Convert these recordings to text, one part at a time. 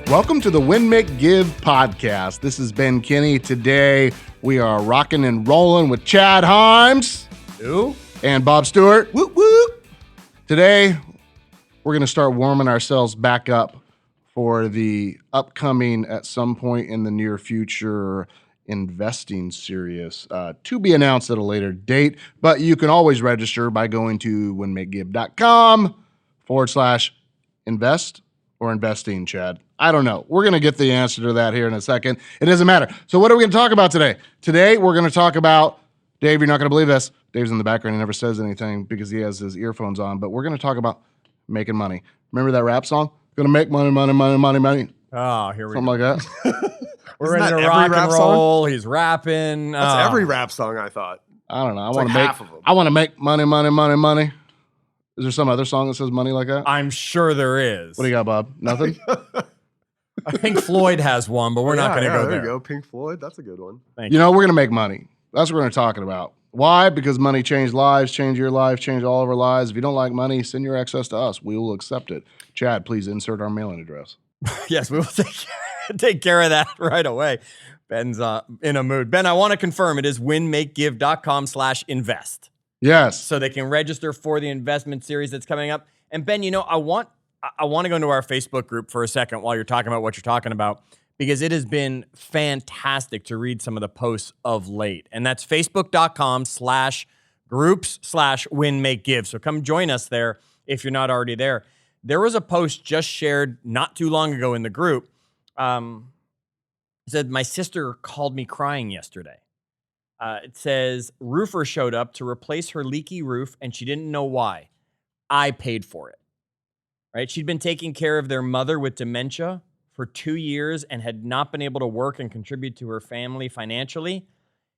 Welcome to the Win, Make, Give podcast. This is Ben Kinney. Today, we are rocking and rolling with Chad Himes. Who? And Bob Stewart. Whoop, whoop. Today, we're going to start warming ourselves back up for the upcoming, at some point in the near future, investing series to be announced at a later date. But you can always register by going to winmakegive.com/invest or investing, Chad. I don't know. We're going to get the answer to that here in a second. It doesn't matter. So what are we going to talk about today? Today, we're going to talk about, Dave, you're not going to believe this. Dave's in the background. He never says anything because he has his earphones on. But we're going to talk about making money. Remember that rap song? Going to make money, money, money, money, money. Oh, here we go. Something like that. We're ready to rock and roll. He's rapping. That's every rap song, I thought. I don't know. I want to make half of them. I want to make money, money, money, money. Is there some other song that says money like that? I'm sure there is. What do you got, Bob? Nothing? I think Floyd has one, but we're not going to go there. There you go. Pink Floyd. That's a good one. Thank You know, we're going to make money. That's what we're going to talk about. Why? Because money changed lives, change your life, change all of our lives. If you don't like money, send your excess to us. We will accept it. Chad, please insert our mailing address. Yes, we will take care of that right away. Ben's in a mood. Ben, I want to confirm it is winmakegive.com/invest. Yes. So they can register for the investment series that's coming up. And Ben, you know, I want to go into our Facebook group for a second while you're talking about what you're talking about, because it has been fantastic to read some of the posts of late. And that's facebook.com/groups/winmakegive. So come join us there if you're not already there. There was a post just shared not too long ago in the group. It said, my sister called me crying yesterday. It says, roofer showed up to replace her leaky roof and she didn't know why. I paid for it. Right? She'd been taking care of their mother with dementia for 2 years and had not been able to work and contribute to her family financially.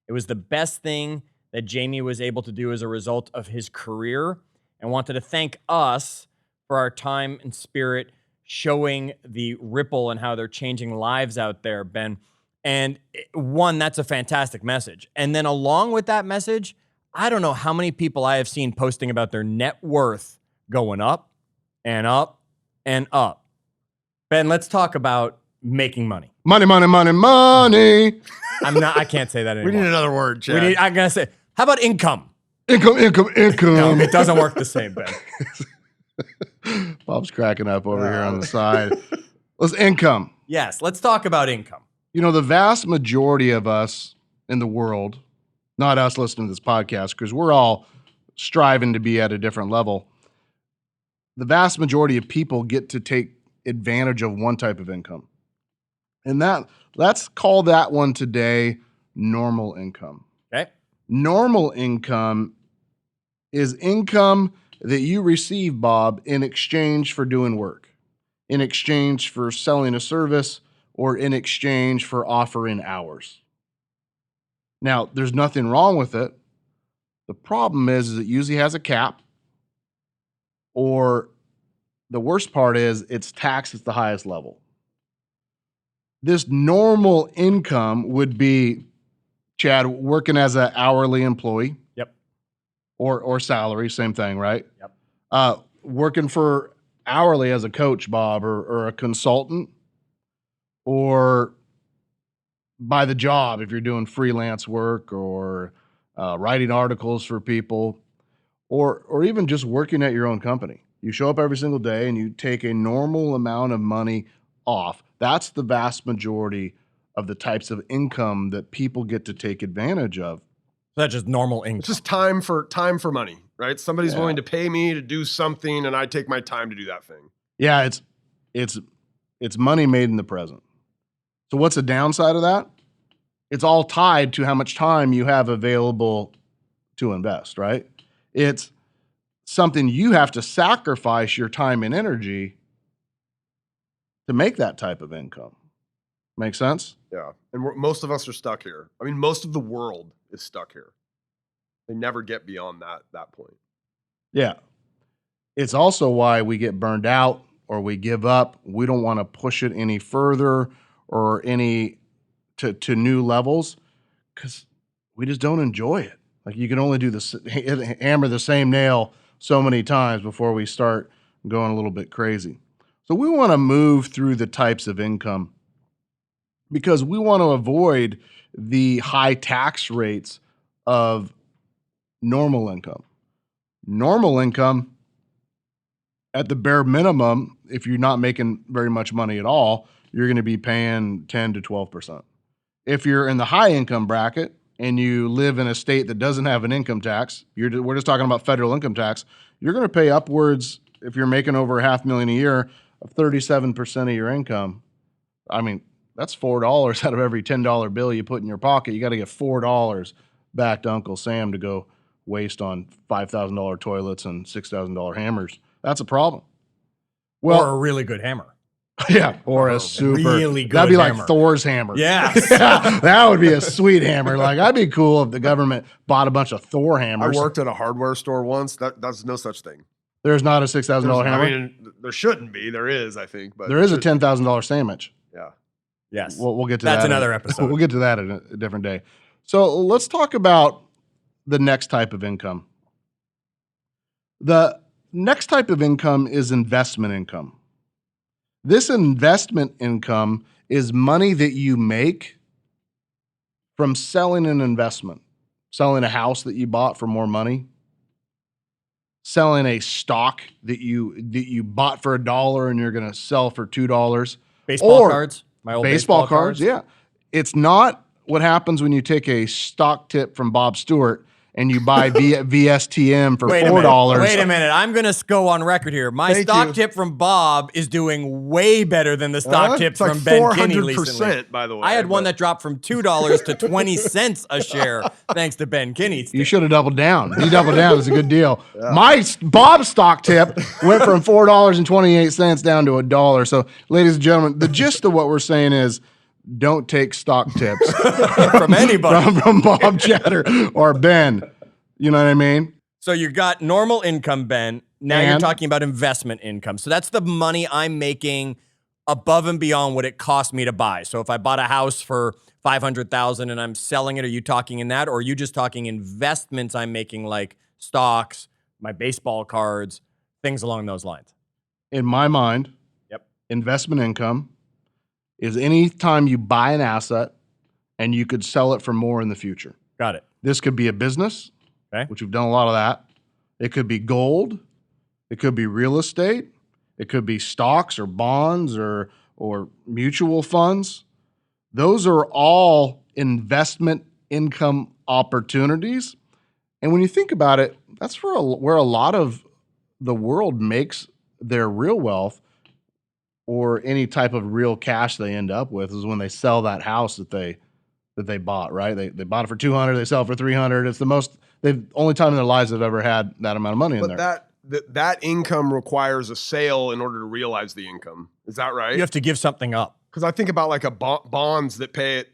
It was the best thing that Jamie was able to do as a result of his career, and wanted to thank us for our time and spirit showing the ripple and how they're changing lives out there, Ben. And one, that's a fantastic message. And then along with that message, I don't know how many people I have seen posting about their net worth going up and up and up. Ben, let's talk about making money. Money, money, money, money. I can't say that anymore. We need another word, Chad. I'm going to say, how about income? Income. No, it doesn't work the same, Ben. Bob's cracking up over here on the side. Let's income. Yes, let's talk about income. You know, the vast majority of us in the world, not us listening to this podcast, because we're all striving to be at a different level. The vast majority of people get to take advantage of one type of income. And let's call that one today normal income. Okay. Normal income is income that you receive, Bob, in exchange for doing work, in exchange for selling a service, or in exchange for offering hours. Now, there's nothing wrong with it. The problem is it usually has a cap, or the worst part is it's taxed at the highest level. This normal income would be, Chad, working as an hourly employee. Yep. Or salary, same thing, right? Yep. Working for hourly as a coach, Bob, or a consultant, or by the job if you're doing freelance work, or writing articles for people, or even just working at your own company. You show up every single day and you take a normal amount of money off. That's the vast majority of the types of income that people get to take advantage of. That's just normal income. It's just time for money, right? Somebody's willing to pay me to do something, and I take my time to do that thing. Yeah, it's money made in the present. So what's the downside of that? It's all tied to how much time you have available to invest, right? It's something you have to sacrifice your time and energy to make that type of income. Make sense? Yeah. And most of us are stuck here. I mean, most of the world is stuck here. They never get beyond that point. Yeah. It's also why we get burned out or we give up. We don't want to push it any further or any to new levels because we just don't enjoy it. Like you can only do hammer the same nail so many times before we start going a little bit crazy. So we want to move through the types of income because we want to avoid the high tax rates of normal income. Normal income, at the bare minimum, if you're not making very much money at all, you're going to be paying 10 to 12%. If you're in the high income bracket and you live in a state that doesn't have an income tax, we're just talking about federal income tax, you're going to pay upwards, if you're making over $500,000 a year, of 37% of your income. I mean, that's $4 out of every $10 bill you put in your pocket. You got to get $4 back to Uncle Sam to go waste on $5,000 toilets and $6,000 hammers. That's a problem. Well, Or a really good hammer. yeah, or a super really good that'd be hammer. like Thor's hammer. Yes. Yeah, that would be a sweet hammer. Like, I'd be cool if the government bought a bunch of Thor I hammers. worked at a hardware store once. That's no such thing. There's not a $6,000 hammer. I mean, there shouldn't be. There is, I think, but There is a $10,000 sandwich. Yeah. Yes. We'll get to that. That's another episode. We'll get to that in a different day. So let's talk about the next type of income. The next type of income is investment income. This investment income is money that you make from selling an investment, selling a house that you bought for more money, selling a stock that you bought for $1 and you're going to sell for $2. Baseball cards. My old Baseball cards, yeah. It's not what happens when you take a stock tip from Bob Stewart and you buy VSTM for $4. Wait a minute. I'm going to go on record here. My Thank stock you. tip from Bob is doing way better than the stock tips It's like from Ben Kinney recently. 400%, by the way. I had one but- that dropped from $2 to 20 cents a share thanks to Ben Kinney. You should have doubled down. You doubled down. It's a good deal. My Bob stock tip went from $4.28 down to $1. So, ladies and gentlemen, the gist of what we're saying is, don't take stock tips from anybody. from Bob Chatter or Ben. You know what I mean? So you got normal income, Ben. Now you're And? talking about investment income. So that's the money I'm making above and beyond what it cost me to buy. So if I bought a house for $500,000 and I'm selling it, are you talking in that? Or are you just talking investments I'm making like stocks, my baseball cards, things along those lines? In my mind, Yep. investment income is any time you buy an asset and you could sell it for more in the future. Got it. This could be a business, Okay. which we've done a lot of that. It could be gold. It could be real estate. It could be stocks or bonds or mutual funds. Those are all investment income opportunities. And when you think about it, that's where a lot of the world makes their real wealth or any type of real cash they end up with is when they sell that house that they bought, right? They bought it for $200, they sell it for $300. It's the only time in their lives they've ever had that amount of money in But there. that income requires a sale in order to realize the income. Is that right? You have to give something up. Because I think about like bonds that pay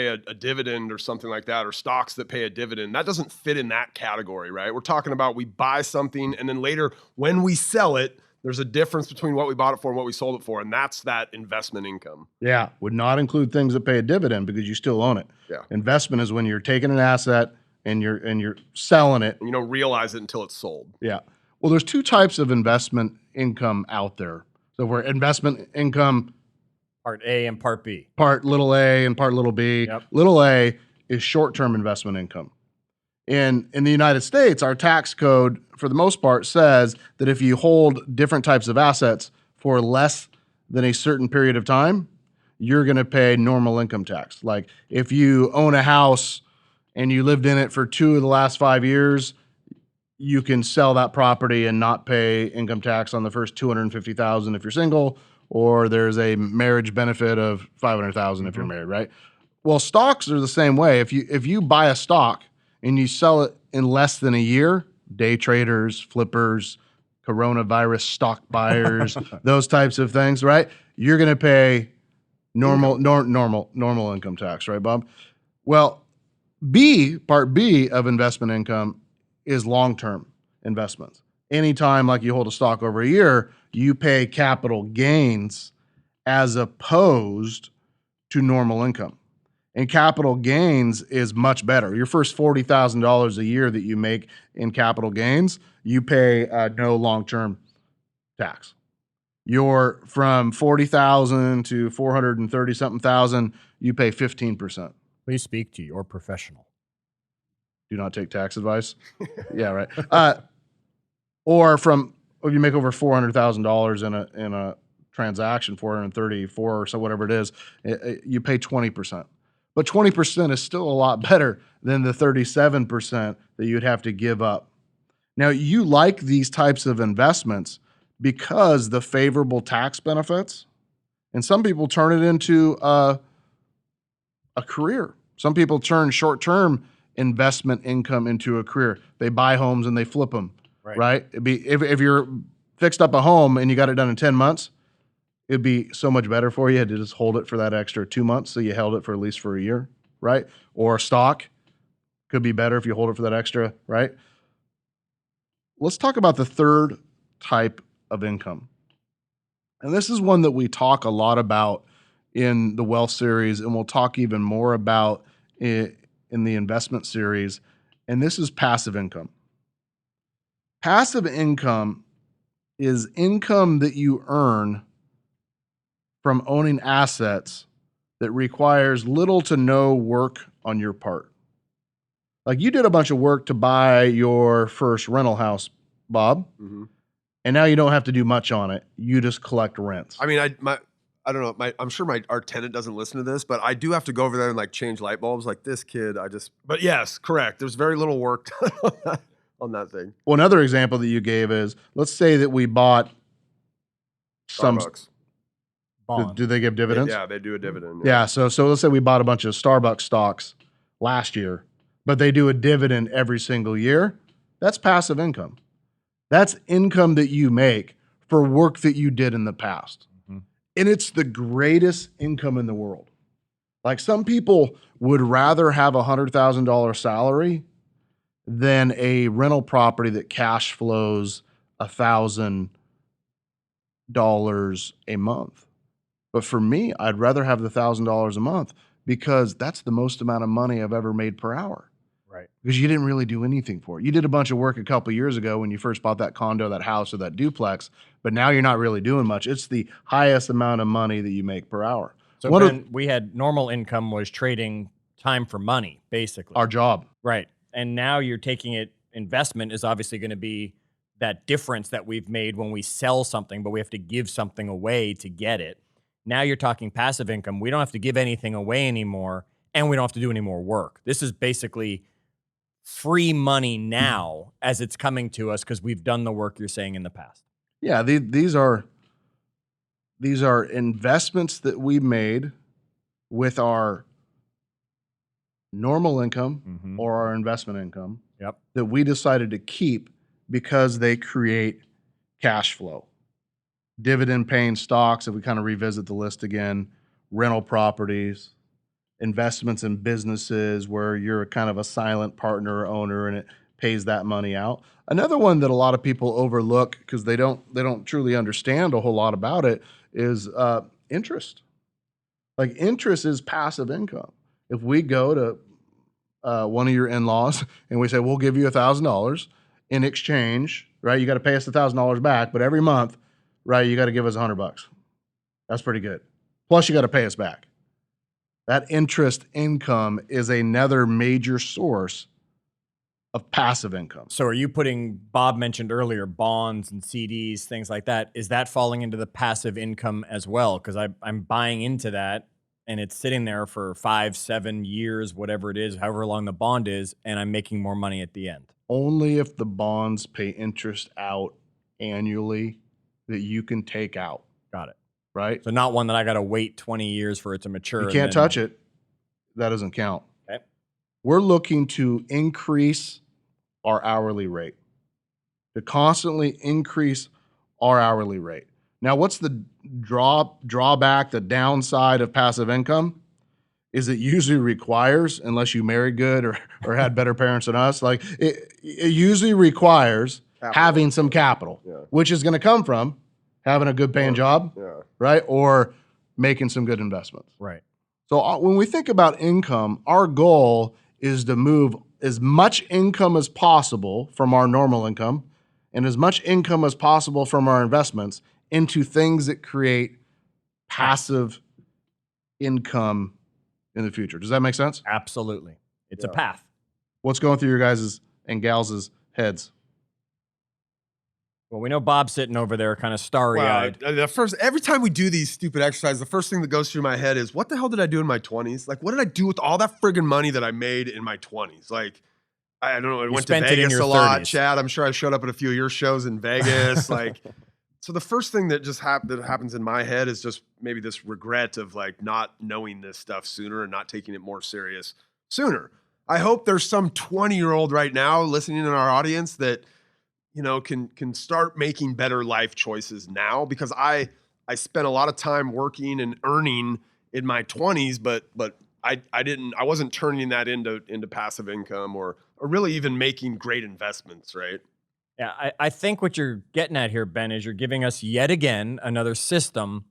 a dividend or something like that, or stocks that pay a dividend. That doesn't fit in that category, right? We're talking about we buy something and then later when we sell it, there's a difference between what we bought it for and what we sold it for, and that's that investment income. Yeah, would not include things that pay a dividend because you still own it. Yeah. Investment is when you're taking an asset and you're selling it. And you don't realize it until it's sold. Yeah. Well, there's two types of investment income out there. So we're investment income Part A and part B. part little a and part little b. Yep. Little a is short-term investment income. In the United States, our tax code, for the most part, says that if you hold different types of assets for less than a certain period of time, you're going to pay normal income tax. Like if you own a house and you lived in it for 2 of the last 5 years, you can sell that property and not pay income tax on the first $250,000 if you're single, or there's a marriage benefit of $500,000 if you're married, right? Well, stocks are the same way. If you buy a stock and you sell it in less than a year, day traders, flippers, coronavirus stock buyers, those types of things, right? You're going to pay normal income tax, right, Bob? Well, part B of investment income is long-term investments. Anytime like you hold a stock over a year, you pay capital gains as opposed to normal income. And capital gains is much better. Your first $40,000 a year that you make in capital gains, you pay no long-term tax. You're from 40,000 to 430 something thousand, you pay 15%. Please speak to your professional. Do not take tax advice. Yeah, right. Or if you make over $400,000 in a transaction, 434 or so whatever it is, you pay 20%. But 20% is still a lot better than the 37% that you'd have to give up. Now, you like these types of investments because the favorable tax benefits, and some people turn it into a career. Some people turn short-term investment income into a career. They buy homes and they flip them, right? If you're fixed up a home and you got it done in 10 months, it'd be so much better for you to just hold it for that extra 2 months. So you held it for at least for a year, right? Or stock could be better if you hold it for that extra, right? Let's talk about the third type of income. And this is one that we talk a lot about in the wealth series, and we'll talk even more about it in the investment series. And this is passive income. Passive income is income that you earn from owning assets that requires little to no work on your part. Like you did a bunch of work to buy your first rental house, Bob, and now you don't have to do much on it. You just collect rents. I mean, I don't know. I'm sure our tenant doesn't listen to this, but I do have to go over there and like change light bulbs. Like this kid, but yes, correct. There's very little work done on that thing. Well, another example that you gave is, let's say that we bought Starbucks. Do they give dividends? Yeah, they do a dividend. Yeah. So let's say we bought a bunch of Starbucks stocks last year, but they do a dividend every single year. That's passive income. That's income that you make for work that you did in the past. And it's the greatest income in the world. Like some people would rather have a $100,000 salary than a rental property that cash flows $1,000 a month. But for me, I'd rather have the $1,000 a month because that's the most amount of money I've ever made per hour. Right. Because you didn't really do anything for it. You did a bunch of work a couple years ago when you first bought that condo, that house, or that duplex, but now you're not really doing much. It's the highest amount of money that you make per hour. So Ben, we had normal income was trading time for money, basically. Our job. Right. And now you're taking it, investment is obviously going to be that difference that we've made when we sell something, but we have to give something away to get it. Now you're talking passive income. We don't have to give anything away anymore, and we don't have to do any more work. This is basically free money now as it's coming to us because we've done the work you're saying in the past. Yeah, these are investments that we made with our normal income or our investment income that we decided to keep because they create cash flow. Dividend paying stocks, if we kind of revisit the list again, rental properties, investments in businesses where you're kind of a silent partner or owner and it pays that money out. Another one that a lot of people overlook because they don't truly understand a whole lot about it is interest. Like interest is passive income. If we go to one of your in-laws and we say, we'll give you $1,000 in exchange, right? You got to pay us $1,000 back, but every month, right, you got to give us $100. That's pretty good. Plus you got to pay us back. That interest income is another major source of passive income. So are you putting, Bob mentioned earlier, bonds and CDs, things like that. Is that falling into the passive income as well? Because I'm buying into that and it's sitting there for 5-7 years, whatever it is, however long the bond is, and I'm making more money at the end. Only if the bonds pay interest out annually that you can take out. Got it. Right? So not one that I got to wait 20 years for it to mature. You can't touch it. That doesn't count. Okay. We're looking to increase our hourly rate, to constantly increase our hourly rate. Now, what's the drawback, the downside of passive income? Is it usually requires, unless you married good or had better parents than us, like it usually requires having some capital, which is going to come from having a good paying job, right? Or making some good investments. Right. So when we think about income, our goal is to move as much income as possible from our normal income and as much income as possible from our investments into things that create passive income in the future. Does that make sense? Absolutely. It's a Yeah. path. What's going through your guys' and gals' heads? Well, we know Bob's sitting over there kind of starry-eyed. Every time we do these stupid exercises, the first thing that goes through my head is, what the hell did I do in my 20s? Like, what did I do with all that friggin' money that I made in my 20s? Like, I don't know. I went to spent it in Vegas your a lot, 30s. Chad. I'm sure I showed up at a few of your shows in Vegas. Like, so the first thing that just that happens in my head is just maybe this regret of like not knowing this stuff sooner and not taking it more serious sooner. I hope there's some 20-year-old right now listening in our audience that, you know, can start making better life choices now, because I spent a lot of time working and earning in my 20s, but I wasn't turning that into passive income or really even making great investments, right? Yeah, I think what you're getting at here, Ben, is you're giving us yet again another system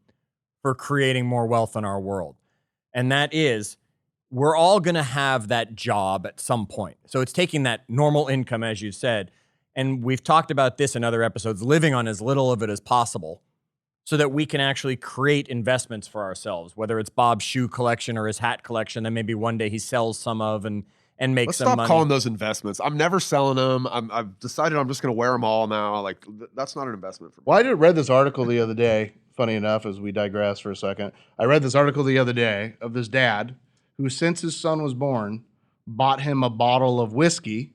for creating more wealth in our world. And that is, we're all going to have that job at some point. So it's taking that normal income, as you said, and we've talked about this in other episodes, living on as little of it as possible so that we can actually create investments for ourselves, whether it's Bob's shoe collection or his hat collection that maybe one day he sells some of and makes Let's some stop money. calling those investments. I'm never selling them. I've decided I'm just going to wear them all now. Like, that's not an investment for me. Well, I read this article the other day, funny enough, as we digress for a second. I read this article the other day of this dad who, since his son was born, bought him a bottle of whiskey,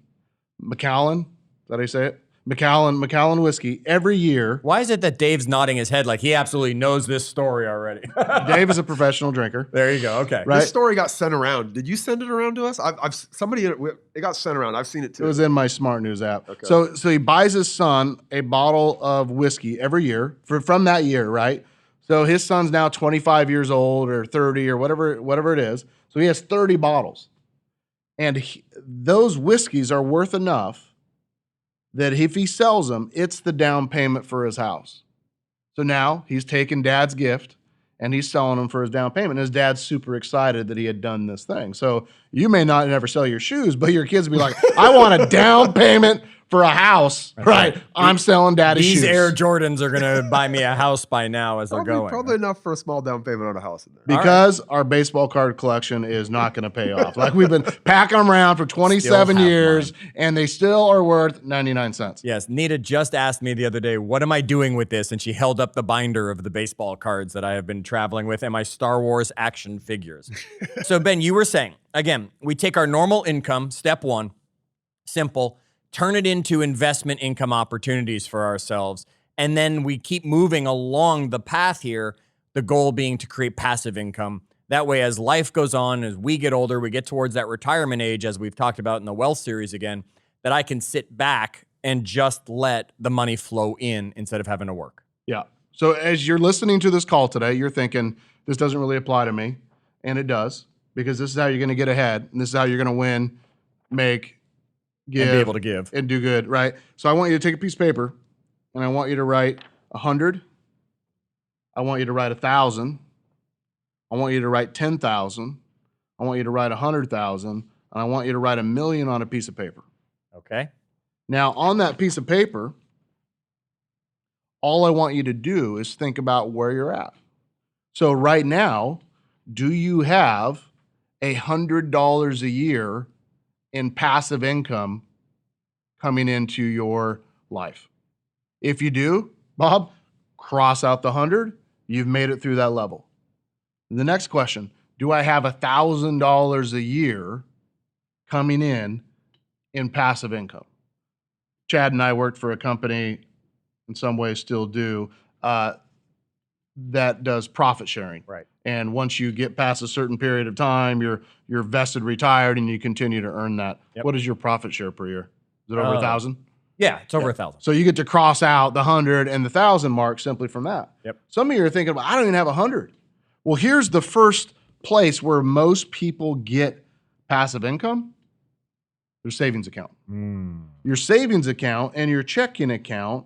Macallan, is that how you say it? Macallan whiskey every year. Why is it that Dave's nodding his head like he absolutely knows this story already? Dave is a professional drinker. There you go. Okay. Right. This story got sent around. Did you send it around to us? It got sent around. I've seen it too. It was in my Smart News app. Okay. So he buys his son a bottle of whiskey every year from that year, right? So his son's now 25 years old or 30 or whatever it is. So he has 30 bottles. And those whiskeys are worth enough that if he sells them, it's the down payment for his house. So now he's taken dad's gift and he's selling them for his down payment. And his dad's super excited that he had done this thing. So you may not never sell your shoes, but your kids will be like, I want a down payment for a house, right? I'm selling daddy's shoes. These Air Jordans are going to buy me a house by now as they're going. Probably enough for a small down payment on a house in there. Because our baseball card collection is not going to pay off. Like, we've been packing them around for 27 Still have years, and they still are worth 99 cents. Yes, Nita just asked me the other day, what am I doing with this? And she held up the binder of the baseball cards that I have been traveling with and my Star Wars action figures. So, Ben, you were saying, again, we take our normal income, step one, simple, turn it into investment income opportunities for ourselves, and then we keep moving along the path here, the goal being to create passive income. That way, as life goes on, as we get older, we get towards that retirement age, as we've talked about in the wealth series again, that I can sit back and just let the money flow in instead of having to work. Yeah. So as you're listening to this call today, you're thinking, this doesn't really apply to me. And it does, because this is how you're going to get ahead. And this is how you're going to win, make, give, And be able to give. and do good, right? So I want you to take a piece of paper, and I want you to write 100. I want you to write 1,000. I want you to write 10,000. I want you to write 100,000. And I want you to write 1,000,000 on a piece of paper. Okay? Now, on that piece of paper, all I want you to do is think about where you're at. So right now, do you have $100 a year in passive income coming into your life? If you do, Bob, cross out the 100. You've made it through that level. The next question, do I have $1,000 a year coming in passive income? Chad and I worked for a company, in some ways still do, that does profit sharing. Right. And once you get past a certain period of time, you're vested, retired, and you continue to earn that. Yep. What is your profit share per year? Is it over 1,000? Yeah, it's over 1,000. So you get to cross out the 100 and the 1,000 mark simply from that. Yep. Some of you are thinking, well, I don't even have 100. Well, here's the first place where most people get passive income. Their savings account. Your savings account and your checking account,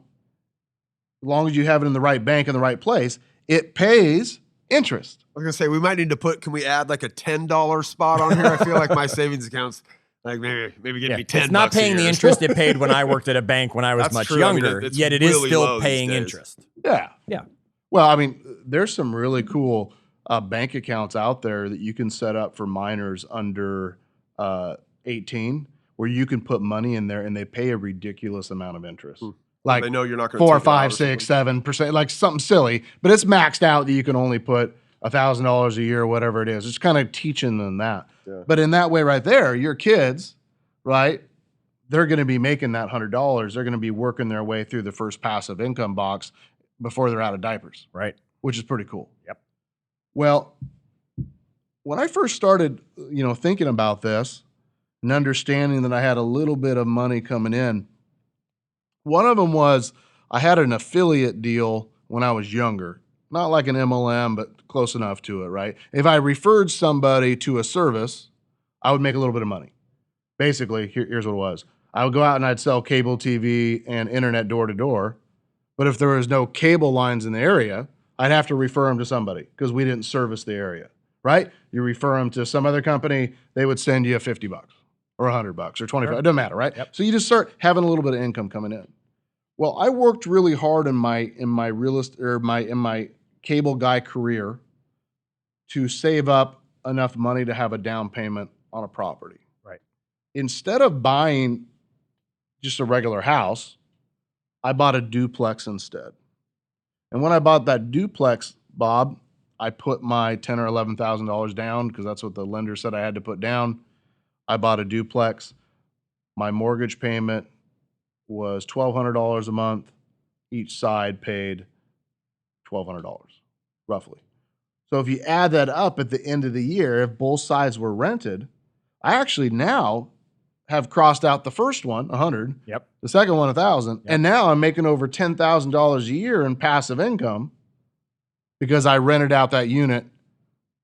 as long as you have it in the right bank in the right place, it pays interest. I was gonna say we might need to can we add like a $10 spot on here? I feel like my savings account's like maybe getting me 10. It's not bucks a paying the year. interest it paid when I worked at a bank when I was That's much true. I mean, younger, it's yet it is really still low these paying days. interest. Yeah. Yeah. Well, I mean, there's some really cool bank accounts out there that you can set up for minors under 18 where you can put money in there and they pay a ridiculous amount of interest. Like they know you're not going to 4, take it out 5, or 6, something. 7%, like something silly, but it's maxed out that you can only put $1,000 a year or whatever it is. It's kind of teaching them that. Yeah. But in that way right there, your kids, right, they're going to be making that $100. They're going to be working their way through the first passive income box before they're out of diapers, Right. which is pretty cool. Yep. Well, when I first started, thinking about this and understanding that I had a little bit of money coming in, one of them was I had an affiliate deal when I was younger. Not like an MLM, but close enough to it, right? If I referred somebody to a service, I would make a little bit of money. Basically, here's what it was. I would go out and I'd sell cable TV and internet door to door. But if there was no cable lines in the area, I'd have to refer them to somebody because we didn't service the area, right? You refer them to some other company, they would send you $50 or $100 or 25. Sure. It doesn't matter, right? Yep. So you just start having a little bit of income coming in. Well, I worked really hard in my real estate or in my cable guy career to save up enough money to have a down payment on a property. Right. Instead of buying just a regular house, I bought a duplex instead. And when I bought that duplex, Bob, I put my $10,000 or $11,000 down because that's what the lender said I had to put down. I bought a duplex. My mortgage payment was $1,200 a month. Each side paid $1,200, roughly. So if you add that up at the end of the year, if both sides were rented, I actually now have crossed out the first one, 100. Yep. The second one, 1,000. Yep. And now I'm making over $10,000 a year in passive income because I rented out that unit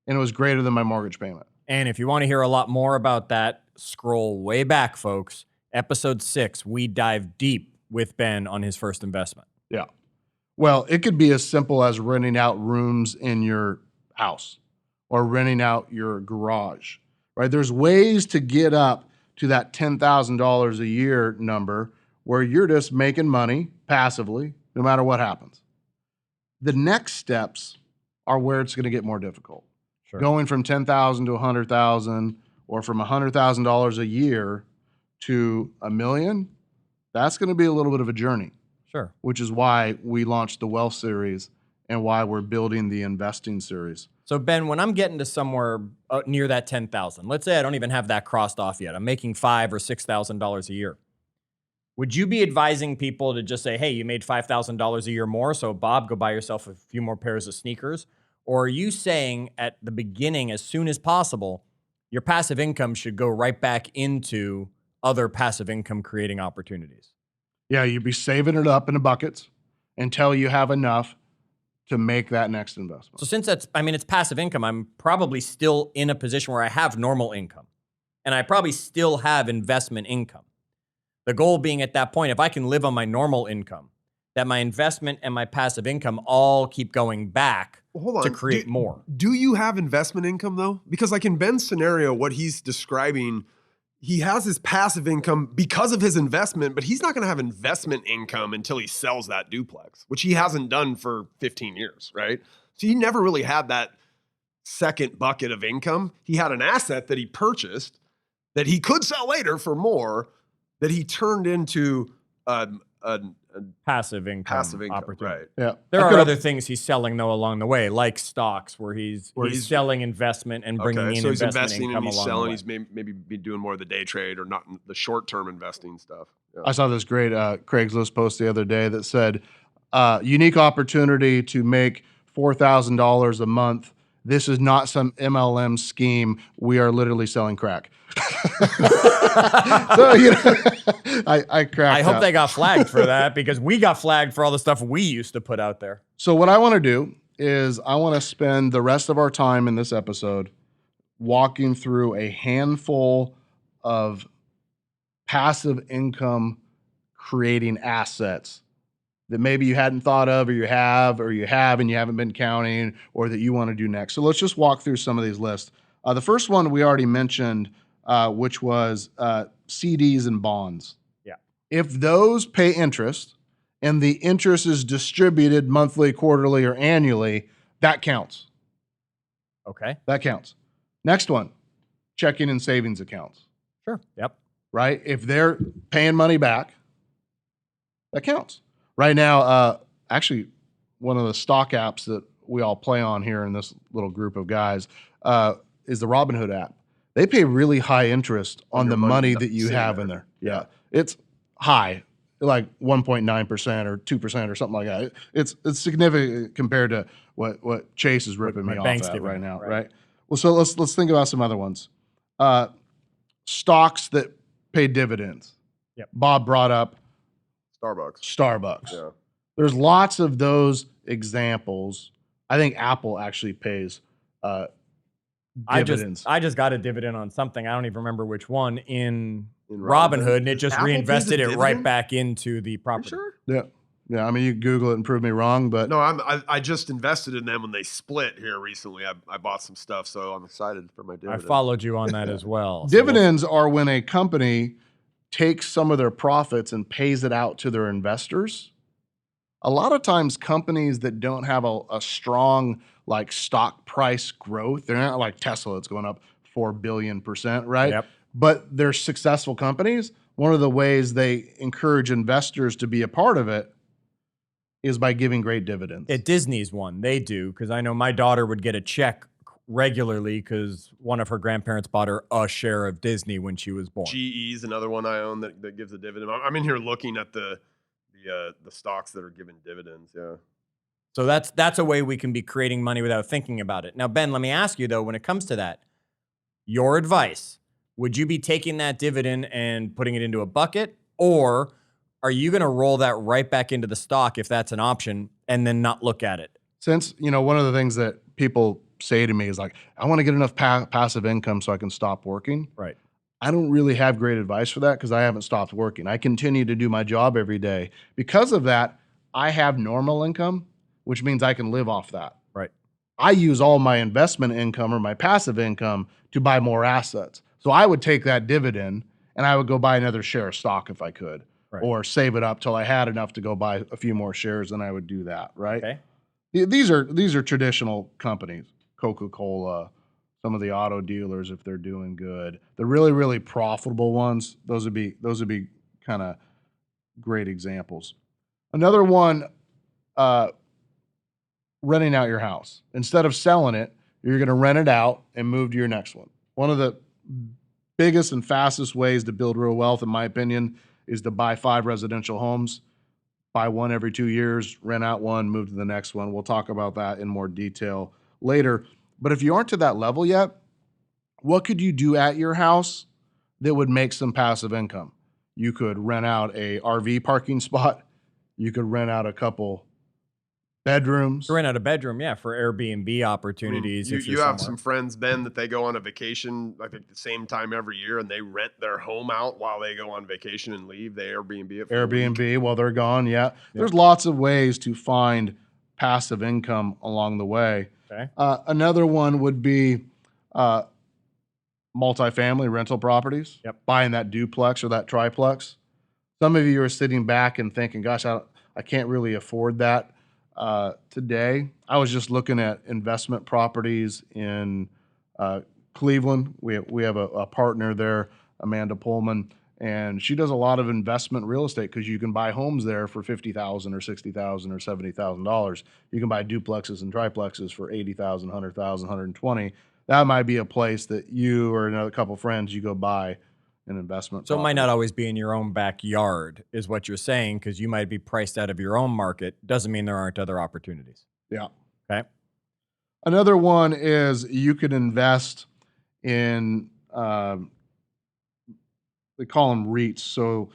and it was greater than my mortgage payment. And if you want to hear a lot more about that, scroll way back, folks. Episode 6, we dive deep with Ben on his first investment. Yeah. Well, it could be as simple as renting out rooms in your house or renting out your garage, right? There's ways to get up to that $10,000 a year number where you're just making money passively no matter what happens. The next steps are where it's going to get more difficult. Sure. Going from $10,000 to $100,000 or from $100,000 a year to $1 million, that's going to be a little bit of a journey. Sure. Which is why we launched the Wealth Series and why we're building the Investing Series. So Ben, when I'm getting to somewhere near that 10,000, let's say I don't even have that crossed off yet. I'm making $5,000 or $6,000 a year. Would you be advising people to just say, hey, you made $5,000 a year more, so Bob, go buy yourself a few more pairs of sneakers? Or are you saying at the beginning, as soon as possible, your passive income should go right back into other passive income creating opportunities? Yeah, you'd be saving it up in the buckets until you have enough to make that next investment. So since it's passive income, I'm probably still in a position where I have normal income and I probably still have investment income. The goal being at that point, if I can live on my normal income, that my investment and my passive income all keep going back to create more. Do you have investment income though? Because like in Ben's scenario, what he's describing, he has his passive income because of his investment, but he's not going to have investment income until he sells that duplex, which he hasn't done for 15 years, right? So he never really had that second bucket of income. He had an asset that he purchased that he could sell later for more that he turned into a Passive income right? opportunity. Yeah. There are other things he's selling though along the way, like stocks, where he's selling investment and bringing in so he's investment investing income and he's along selling. the way. He's maybe be doing more of the day trade or not the short-term investing stuff. Yeah. I saw this great Craigslist post the other day that said, unique opportunity to make $4,000 a month. This is not some MLM scheme. We are literally selling crack. So, I cracked I hope up. they got flagged for that because we got flagged for all the stuff we used to put out there. So what I want to do is I want to spend the rest of our time in this episode walking through a handful of passive income creating assets that maybe you hadn't thought of or you have and you haven't been counting or that you want to do next. So let's just walk through some of these lists. The first one we already mentioned, which was CDs and bonds. Yeah. If those pay interest and the interest is distributed monthly, quarterly, or annually, that counts. Okay. That counts. Next one, checking and savings accounts, Sure. Yep. right? If they're paying money back, that counts. Right now, actually, one of the stock apps that we all play on here in this little group of guys is the Robinhood app. They pay really high interest on the money that you have in there. Yeah. It's high, like 1.9% or 2% or something like that. It's significant compared to what Chase is ripping me off at right now, right? Well, so let's think about some other ones. Stocks that pay dividends. Yep. Bob brought up Starbucks. Yeah. There's lots of those examples. I think Apple actually pays dividends. I just got a dividend on something. I don't even remember which one in Robinhood, and it just reinvested it right back into the property. Sure? Yeah. Yeah, I mean, you Google it and prove me wrong, but no, I just invested in them when they split here recently. I bought some stuff, so I'm excited for my dividend. I followed you on that as well. Dividends are when a company takes some of their profits and pays it out to their investors. A lot of times, companies that don't have a strong like stock price growth, they're not like Tesla that's going up 4 billion%, right? Yep. But they're successful companies. One of the ways they encourage investors to be a part of it is by giving great dividends. At Disney's one, they do, because I know my daughter would get a check regularly because one of her grandparents bought her a share of Disney when she was born. GE's another one I own that gives a dividend. I'm in here looking at the stocks that are giving dividends. Yeah. So that's a way we can be creating money without thinking about it. Now, Ben, let me ask you though, when it comes to that, your advice, would you be taking that dividend and putting it into a bucket, or are you going to roll that right back into the stock if that's an option and then not look at it? Since, one of the things that people say to me is like, I want to get enough passive income so I can stop working. Right. I don't really have great advice for that because I haven't stopped working. I continue to do my job every day. Because of that, I have normal income, which means I can live off that. Right. I use all my investment income or my passive income to buy more assets. So I would take that dividend and I would go buy another share of stock if I could. Right. Or save it up till I had enough to go buy a few more shares, and I would do that, right? Okay. These are traditional companies, Coca-Cola, some of the auto dealers if they're doing good. The really, really profitable ones, those would be kind of great examples. Another one, renting out your house. Instead of selling it, you're going to rent it out and move to your next one. One of the biggest and fastest ways to build real wealth, in my opinion, is to buy 5 residential homes, buy one every 2 years, rent out one, move to the next one. We'll talk about that in more detail later. But if you aren't to that level yet, what could you do at your house that would make some passive income? You could rent out a RV parking spot. You could rent out a couple bedrooms. Rent out a bedroom, yeah, for Airbnb opportunities. You have some friends, Ben, that they go on a vacation like at the same time every year, and they rent their home out while they go on vacation and leave. They Airbnb it. Airbnb while they're gone, yeah. There's lots of ways to find passive income along the way. Okay. Another one would be multifamily rental properties. Yep. Buying that duplex or that triplex. Some of you are sitting back and thinking, gosh, I can't really afford that. Today, I was just looking at investment properties in Cleveland. We have a partner there, Amanda Pullman, and she does a lot of investment real estate because you can buy homes there for $50,000 or $60,000 or $70,000. You can buy duplexes and triplexes for $80,000, $100,000, $120,000. That might be a place that you or another couple friends, you go buy an investment. So it might not always be in your own backyard, is what you're saying, because you might be priced out of your own market. Doesn't mean there aren't other opportunities. Yeah. Okay. Another one is you could invest in, they call them REITs. So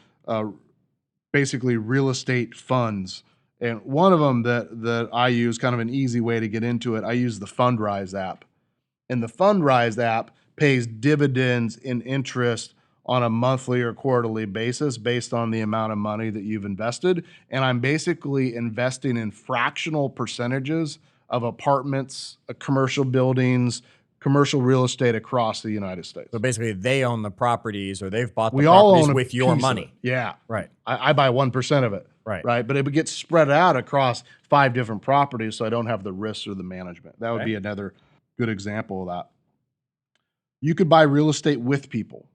basically real estate funds. And one of them that I use, kind of an easy way to get into it, I use the Fundrise app. And the Fundrise app pays dividends in interest on a monthly or quarterly basis based on the amount of money that you've invested. And I'm basically investing in fractional percentages of apartments, commercial buildings, commercial real estate across the United States. So basically they own the properties, or they've bought the properties with your money. Yeah. Right. I buy 1% of it. right? But it would get spread out across 5 different properties, so I don't have the risks or the management. That would be another good example of that. You could buy real estate with people.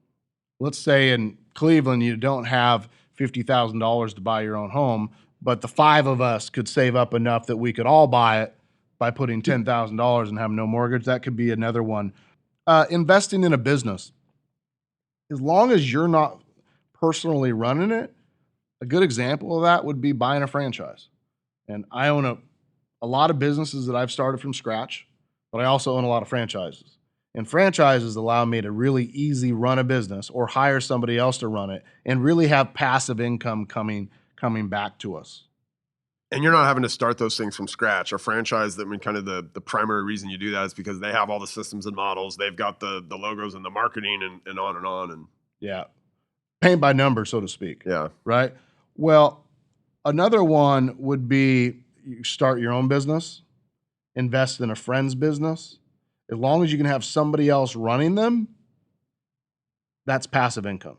Let's say in Cleveland, you don't have $50,000 to buy your own home, but the 5 of us could save up enough that we could all buy it by putting $10,000 and have no mortgage. That could be another one. Investing in a business. As long as you're not personally running it, a good example of that would be buying a franchise. And I own a lot of businesses that I've started from scratch, but I also own a lot of franchises. And franchises allow me to really easy run a business or hire somebody else to run it and really have passive income coming back to us. And you're not having to start those things from scratch. A franchise, that, I mean, kind of the primary reason you do that is because they have all the systems and models. They've got the logos and the marketing and on and on. And yeah, paint by number, so to speak. Yeah. Right? Well, another one would be you start your own business, invest in a friend's business. As long as you can have somebody else running them, that's passive income.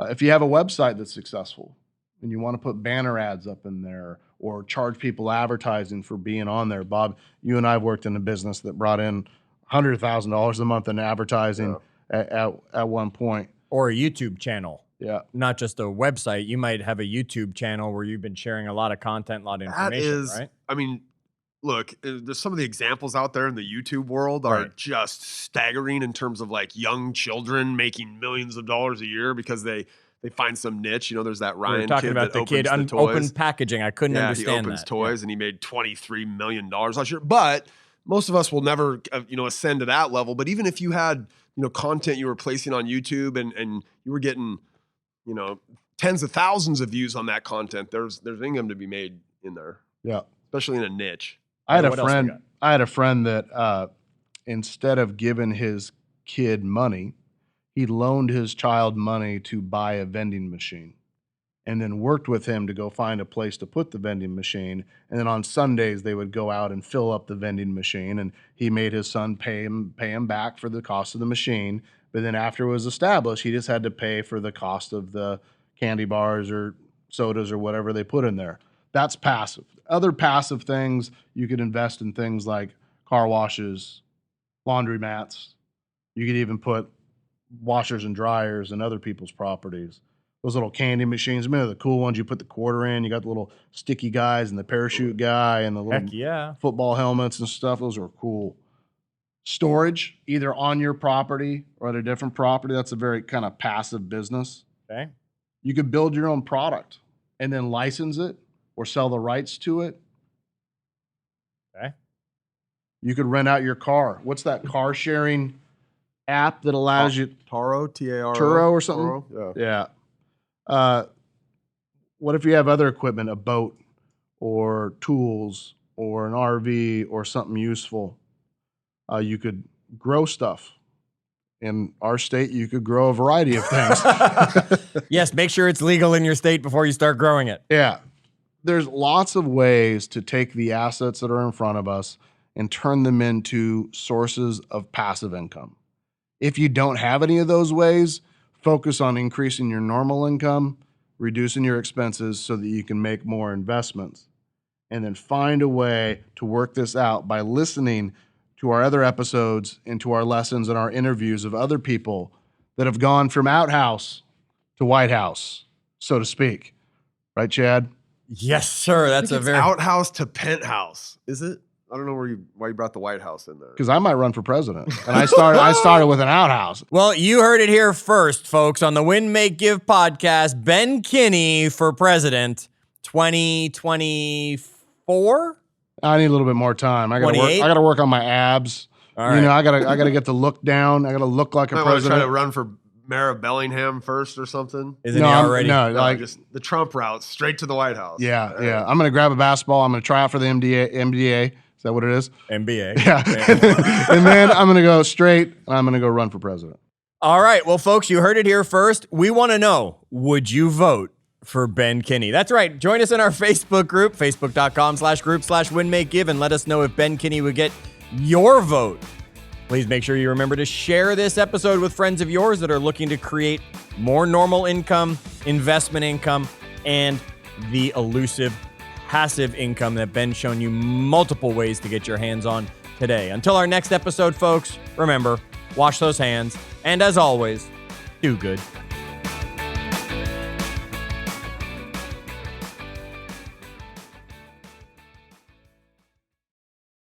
If you have a website that's successful and you want to put banner ads up in there or charge people advertising for being on there, Bob, you and I have worked in a business that brought in $100,000 a month in advertising at one point. Or a YouTube channel. Yeah. Not just a website. You might have a YouTube channel where you've been sharing a lot of content, a lot of information, right? I mean, look, there's some of the examples out there in the YouTube world are just staggering in terms of like young children making millions of dollars a year because they find some niche. You know, there's that Ryan talking kid about that the kid opens the open toys. packaging. I couldn't understand he opens that. toys and he made $23 million last year. But most of us will never, ascend to that level. But even if you had, content you were placing on YouTube and you were getting, tens of thousands of views on that content, there's income to be made in there. Yeah. Especially in a niche. I had a friend that instead of giving his kid money, he loaned his child money to buy a vending machine and then worked with him to go find a place to put the vending machine. And then on Sundays, they would go out and fill up the vending machine, and he made his son pay him back for the cost of the machine. But then after it was established, he just had to pay for the cost of the candy bars or sodas or whatever they put in there. That's passive. Other passive things, you could invest in things like car washes, laundry mats. You could even put washers and dryers in other people's properties. Those little candy machines, I mean, the cool ones you put the quarter in. You got the little sticky guys and the parachute guy and the little football helmets and stuff. Those are cool. Storage, either on your property or at a different property. That's a very kind of passive business. Okay. You could build your own product and then license it or sell the rights to it. Okay. You could rent out your car. What's that car sharing app that allows you? Turo, T-A-R-O. Turo or something? Turo? Yeah. What if you have other equipment, a boat or tools or an RV or something useful? You could grow stuff. In our state, you could grow a variety of things. Yes, make sure it's legal in your state before you start growing it. Yeah. There's lots of ways to take the assets that are in front of us and turn them into sources of passive income. If you don't have any of those ways, focus on increasing your normal income, reducing your expenses so that you can make more investments, and then find a way to work this out by listening to our other episodes and to our lessons and our interviews of other people that have gone from outhouse to White House, so to speak. Right, Chad? Yes, sir. That's a very outhouse to penthouse. Is it? I don't know why you brought the White House in there. Because I might run for president. And I started with an outhouse. Well, you heard it here first, folks, on the Win, Make, Give podcast. Ben Kinney for president 2024. I need a little bit more time. I gotta work on my abs. All right. I gotta get the look down. I gotta look like a president. Try to run for mayor of Bellingham first or something. Isn't he already? No, just the Trump route straight to the White House. Yeah. I'm gonna grab a basketball. I'm gonna try out for the MBA. Is that what it is? MBA. Yeah. And then I'm gonna go straight and I'm gonna go run for president. All right. Well, folks, you heard it here first. We want to know, would you vote for Ben Kinney? That's right. Join us in our Facebook group, facebook.com/group/winmakegive, and let us know if Ben Kinney would get your vote. Please make sure you remember to share this episode with friends of yours that are looking to create more normal income, investment income, and the elusive passive income that Ben's shown you multiple ways to get your hands on today. Until our next episode, folks, remember, wash those hands, and as always, do good.